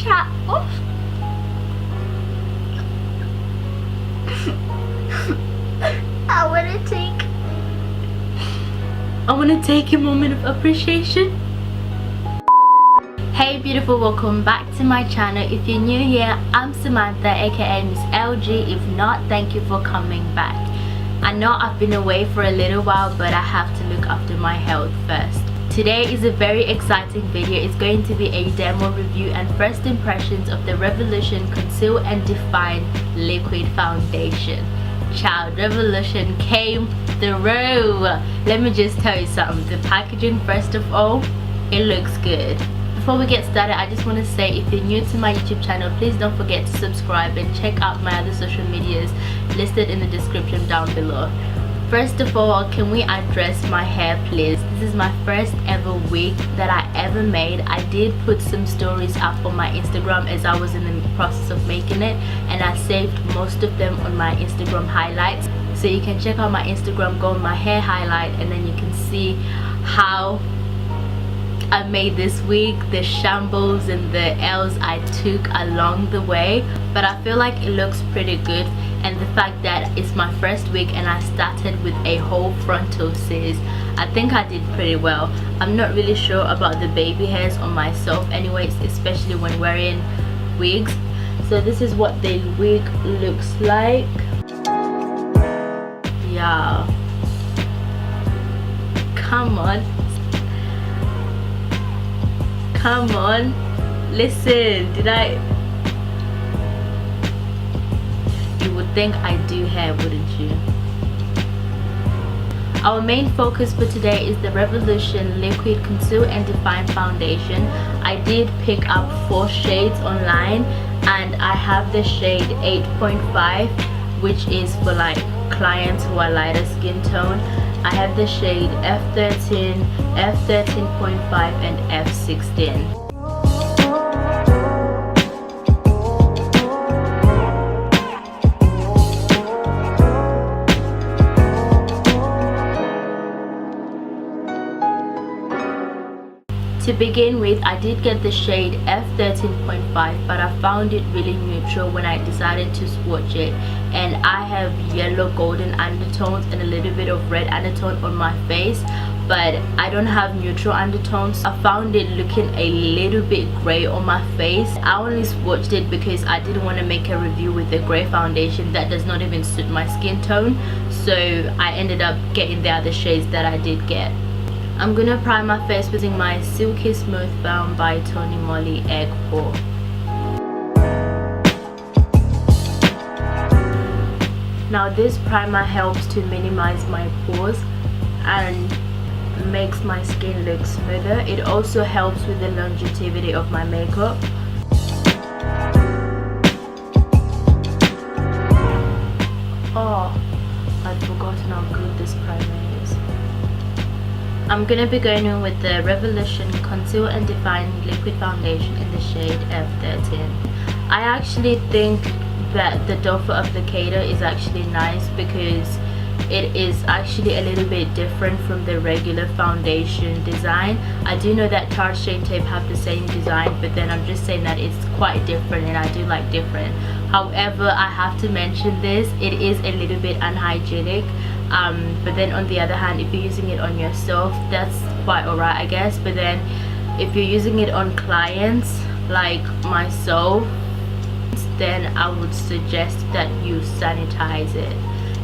chat off. I want to take a moment of appreciation. Hey beautiful, welcome back to my channel. If you're new here, I'm Samantha, aka Miss LG. If not, thank you for coming back. I know I've been away for a little while, but I have to look after my health first. Today is a very exciting video. It's going to be a demo review and first impressions of the Revolution Conceal and Define Liquid Foundation. Child, Revolution came through. Let me just tell you something. The packaging, first of all, it looks good. Before we get started, I just want to say, if you're new to my YouTube channel, please don't forget to subscribe and check out my other social medias listed in the description down below. First of all, can we address my hair, please? This is my first ever wig that I ever made. I did put some stories up on my Instagram as I was in the process of making it, and I saved most of them on my Instagram highlights. So you can check out my Instagram, go on my hair highlight, and then you can see how I made this wig, the shambles and the L's I took along the way. But I feel like it looks pretty good, and the fact that it's my first wig and I started with a whole frontal sis, I think I did pretty well. I'm not really sure about the baby hairs on myself anyways, especially when wearing wigs. So this is what the wig looks like. Yeah, come on, listen. You would think I do hair, wouldn't you? Our main focus for today is the Revolution Liquid Conceal and Define Foundation. I did pick up 4 shades online, and I have the shade 8.5, which is for like clients who are lighter skin tone. I have the shade F13, F13.5 and F16. To begin with, I did get the shade F13.5, but I found it really neutral when I decided to swatch it, and I have yellow golden undertones and a little bit of red undertone on my face, but I don't have neutral undertones. I found it looking a little bit gray on my face. I only swatched it because I didn't want to make a review with a gray foundation that does not even suit my skin tone, so I ended up getting the other shades that I did get. I'm gonna prime my face using my Silky Smooth Balm by Moly Egg Pore. Now this primer helps to minimize my pores and makes my skin look smoother. It also helps with the longevity of my makeup. Oh, I'd forgotten how good this primer is. I'm gonna be going in with the Revolution Conceal and Define Liquid Foundation in the shade F13. I actually think that the doe foot applicator is actually nice because it is actually a little bit different from the regular foundation design. I do know that Tarte Shade Tape have the same design, but then I'm just saying that it's quite different, and I do like different. However, I have to mention this, it is a little bit unhygienic. But then on the other hand, if you're using it on yourself, that's quite alright, I guess. But then if you're using it on clients like myself, then I would suggest that you sanitize it.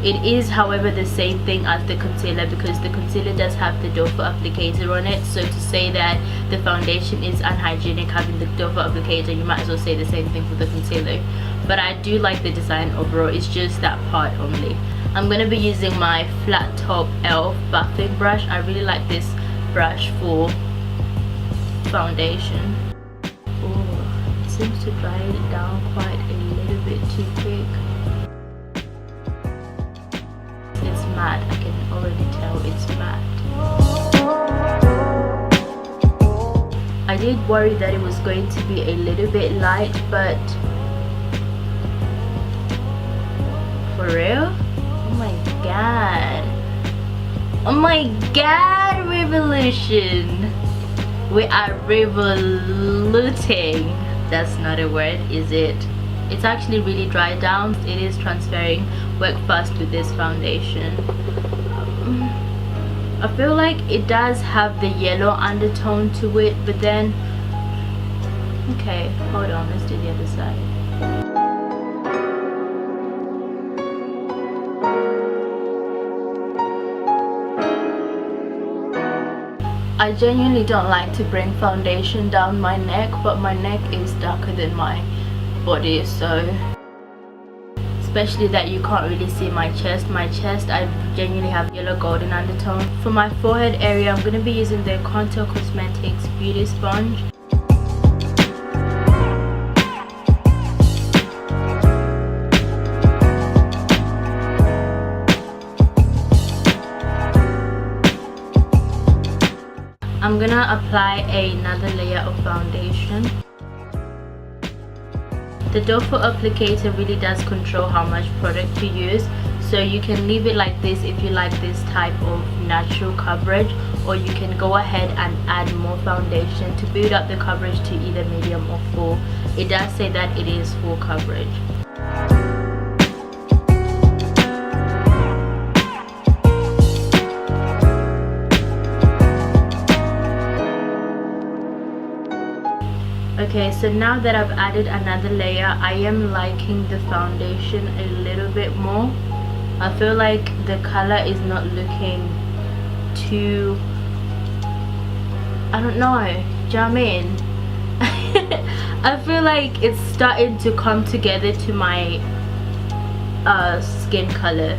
It is, however, the same thing as the concealer, because the concealer does have the doe foot applicator on it. So to say that the foundation is unhygienic having the doe foot applicator, you might as well say the same thing for the concealer. But I do like the design overall, it's just that part only. I'm going to be using my flat top e.l.f. buffing brush. I really like this brush for foundation. Oh, it seems to dry it down quite a little bit too quick. It's matte, I can already tell it's matte. I did worry that it was going to be a little bit light, but for real? Oh my god. Oh my god, Revolution. We are revoluting. That's not a word, is it? It's actually really dry down. It is transferring. Work fast with this foundation. I feel like it does have the yellow undertone to it, but then okay, hold on, let's do the other side. I genuinely don't like to bring foundation down my neck, but my neck is darker than my body, so especially that you can't really see my chest. I genuinely have yellow golden undertone. For my forehead area, I'm going to be using the Conceal Cosmetics Beauty Sponge. I'm gonna apply another layer of foundation. The Dodo applicator really does control how much product to use, so you can leave it like this if you like this type of natural coverage, or you can go ahead and add more foundation to build up the coverage to either medium or full. It does say that it is full coverage. Okay, so now that I've added another layer, I am liking the foundation a little bit more. I feel like the color is not looking too, I don't know, do you know what I mean? I feel like it's starting to come together to my skin color.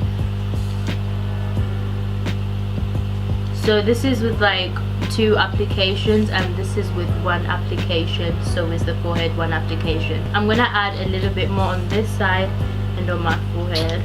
So this is with like 2 applications and this is with 1 application. So is the forehead 1 application. I'm gonna add a little bit more on this side and on my forehead.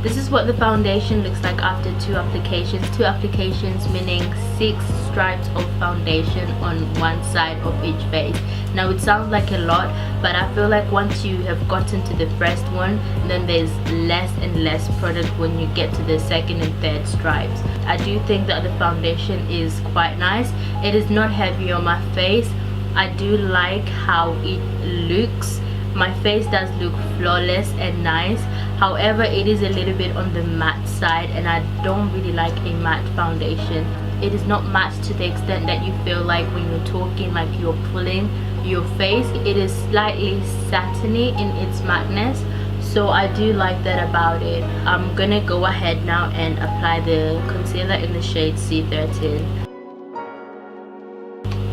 This is what the foundation looks like after 2 applications. 2 applications meaning 6 stripes of foundation on one side of each face. Now it sounds like a lot, but I feel like once you have gotten to the first one, then there's less and less product when you get to the second and third stripes. I do think that the foundation is quite nice. It is not heavy on my face. I do like how it looks. My face does look flawless and nice. However, it is a little bit on the matte side and I don't really like a matte foundation. It is not matte to the extent that you feel like when you're talking like you're pulling your face. It is slightly satiny in its mateness, so I do like that about it. I'm gonna go ahead now and apply the concealer in the shade C13.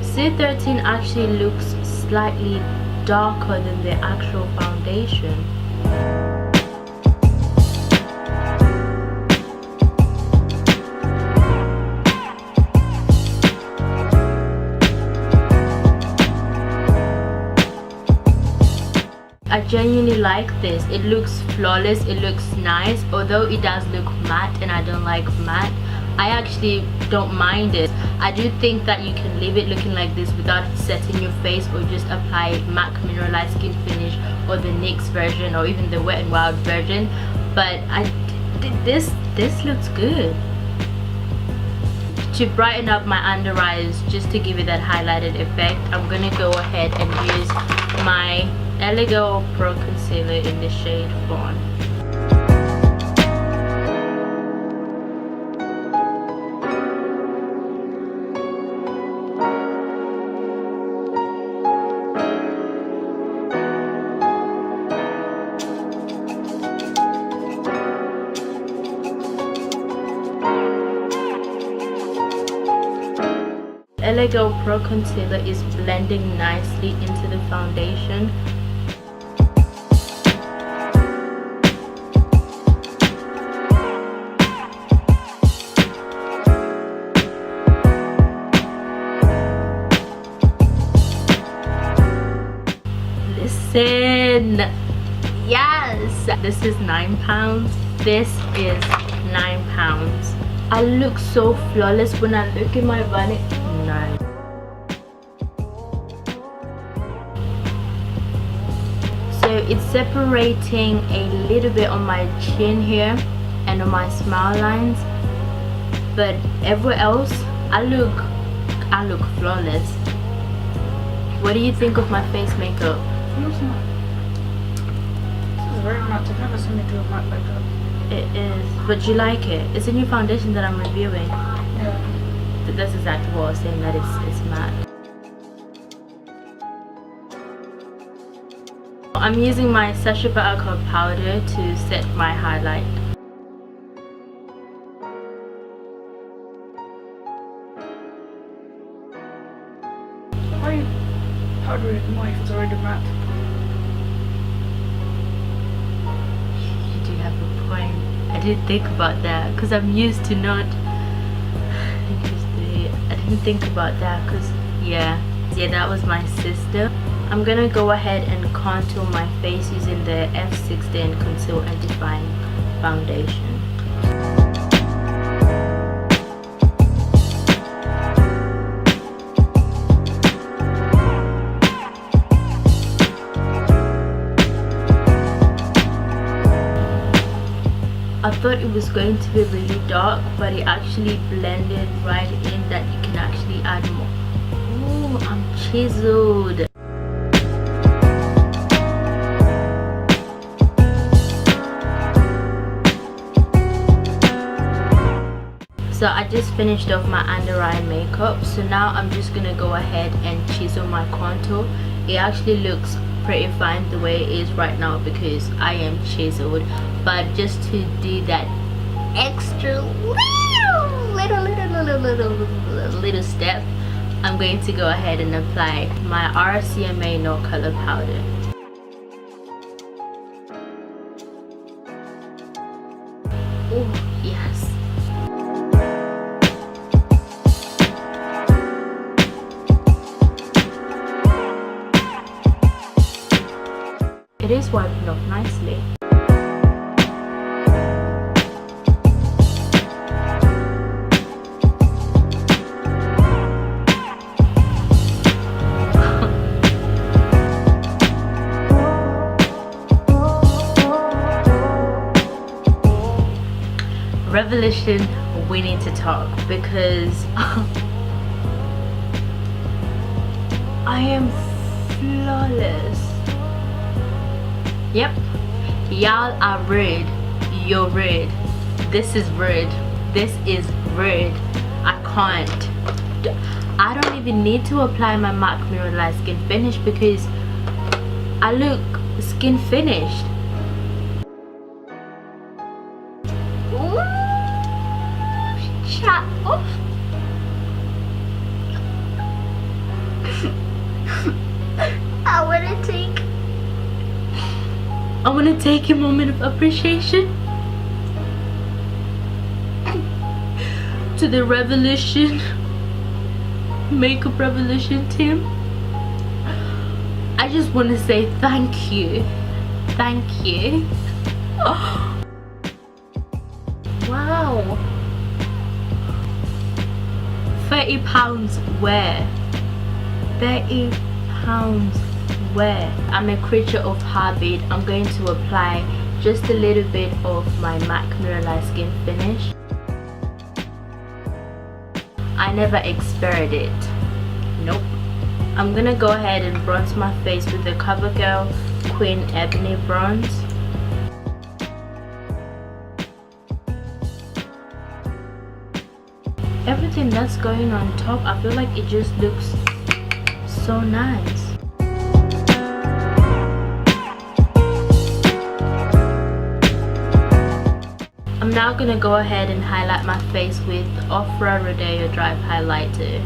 C13 actually looks slightly darker than the actual foundation. I genuinely like this. It looks flawless, it looks nice, although it does look matte and I don't like matte. I actually don't mind it. I do think that you can leave it looking like this without setting your face, or just apply MAC Mineralize Skinfinish or the NYX version or even the Wet n Wild version. But this looks good. To brighten up my under eyes, just to give it that highlighted effect, I'm gonna go ahead and use my Rodeo Pro Concealer in the shade Fawn. Rodeo Pro Concealer is blending nicely into the foundation. Listen, yes, this is £9. This is £9. I look so flawless when I look in my vanity. it's separating a little bit on my chin here and on my smile lines, but everywhere else I look flawless. What do you think of my face makeup? Feels matte. This is very matte. I've never seen me do a matte like that. It is, but you like it. It's a new foundation that I'm reviewing. Yeah. That's exactly what I was saying, that it's matte. I'm using my Sacha Buttercup powder to set my highlight. Why are you powdering it more if it's already matte? You do have a point. I didn't think about that because I'm used to not. I didn't think about that because yeah, that was my sister. I'm gonna go ahead and contour my face using the F16 Conceal and Define foundation. I thought it was going to be really dark, but it actually blended right in that you can actually add more. Ooh, I'm chiseled. So I just finished off my under eye makeup, so now I'm just gonna go ahead and chisel my contour. It actually looks pretty fine the way it is right now because I am chiseled, but just to do that extra little step, I'm going to go ahead and apply my RCMA No Color powder. Oh yes. It is wiping off nicely. Revolution, we need to talk because I am flawless. Yep, y'all are rude. You're rude. This is rude. This is rude. I can't. I don't even need to apply my MAC Mineralize Skin Finish because I look skin finished. Ooh, shut up. I want to take a moment of appreciation to the Revolution Makeup Revolution team. I just want to say thank you. Thank you. Oh. Wow. £30 where? £30 where? I'm a creature of habit. I'm going to apply just a little bit of my MAC Mineralize Skin Finish. I never expired it. Nope. I'm gonna go ahead and bronze my face with the CoverGirl Queen Ebony Bronze. Everything that's going on top, I feel like it just looks so nice. I'm now gonna go ahead and highlight my face with OFRA Rodeo Drive Highlighter.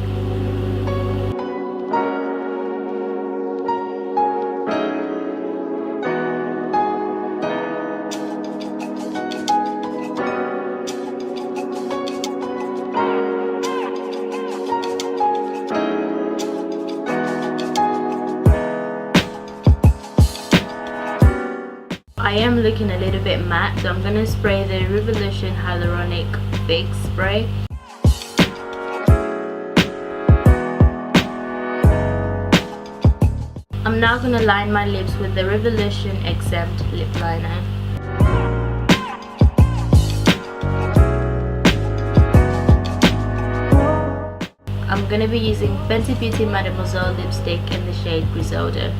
I am looking a little bit matte, so I'm gonna spray the Revolution Hyaluronic Big Spray. I'm I'm now gonna line my lips with the Revolution Exempt lip liner. I'm gonna be using Fenty Beauty Mattemoiselle lipstick in the shade Griselda.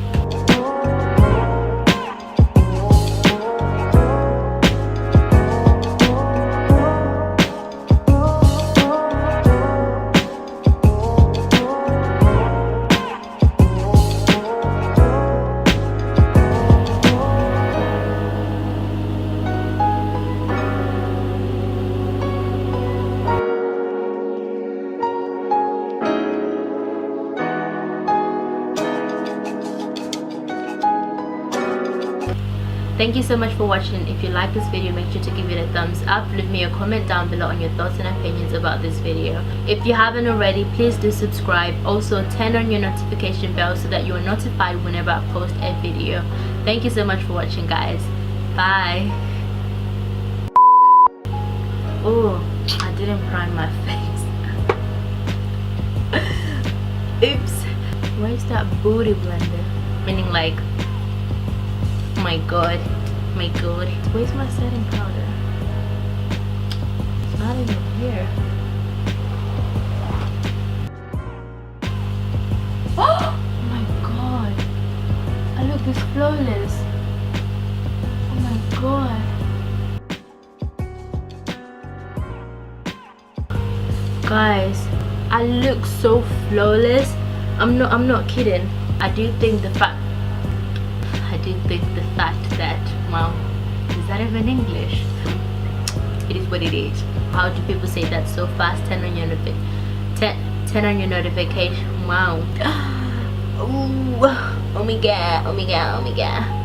Thank you so much for watching. If you like this video, make sure to give it a thumbs up. Leave me a comment down below on your thoughts and opinions about this video. If you haven't already, please do subscribe. Also turn on your notification bell so that you are notified whenever I post a video. Thank you so much for watching, guys. Bye. Oh, I didn't prime my face. Oops. Where's that booty blender? Meaning like, my god, where's my setting powder? It's not even here. Oh my god, I look, it's flawless. Oh my god. Guys, I look so flawless. I'm not kidding. I do think the fact that, wow, is that even English? It is what it is. How do people say that so fast? Turn on your notification. Wow. Oh my god, oh my god, oh my god.